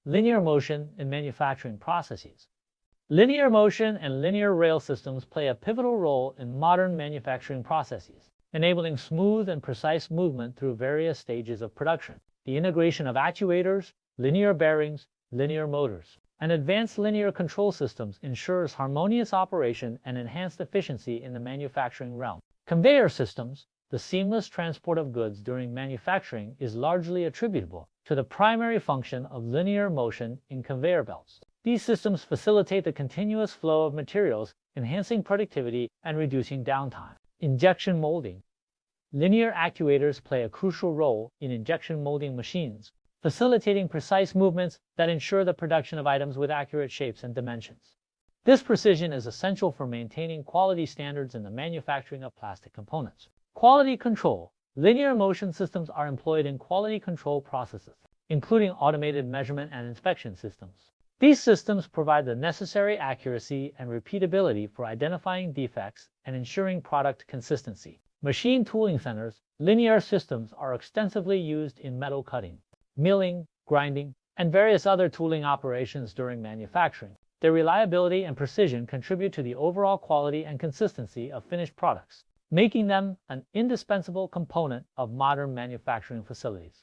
linear motion in manufacturing processes. Linear motion and linear rail systems play a pivotal role in modern manufacturing processes, enabling smooth and precise movement through various stages of production. The integration of actuators, linear bearings, linear motors, and advanced linear control systems ensures harmonious operation and enhanced efficiency in the manufacturing realm. Conveyor systems, the seamless transport of goods during manufacturing, is largely attributable to the primary function of linear motion in conveyor belts. These systems facilitate the continuous flow of materials, enhancing productivity and reducing downtime. Injection molding. Linear actuators play a crucial role in injection molding machines, facilitating precise movements that ensure the production of items with accurate shapes and dimensions. This precision is essential for maintaining quality standards in the manufacturing of plastic components. Quality control. Linear motion systems are employed in quality control processes, including automated measurement and inspection systems. These systems provide the necessary accuracy and repeatability for identifying defects and ensuring product consistency. Machine tooling centers. Linear systems are extensively used in metal cutting, milling, grinding, and various other tooling operations during manufacturing. Their reliability and precision contribute to the overall quality and consistency of finished products, making them an indispensable component of modern manufacturing facilities.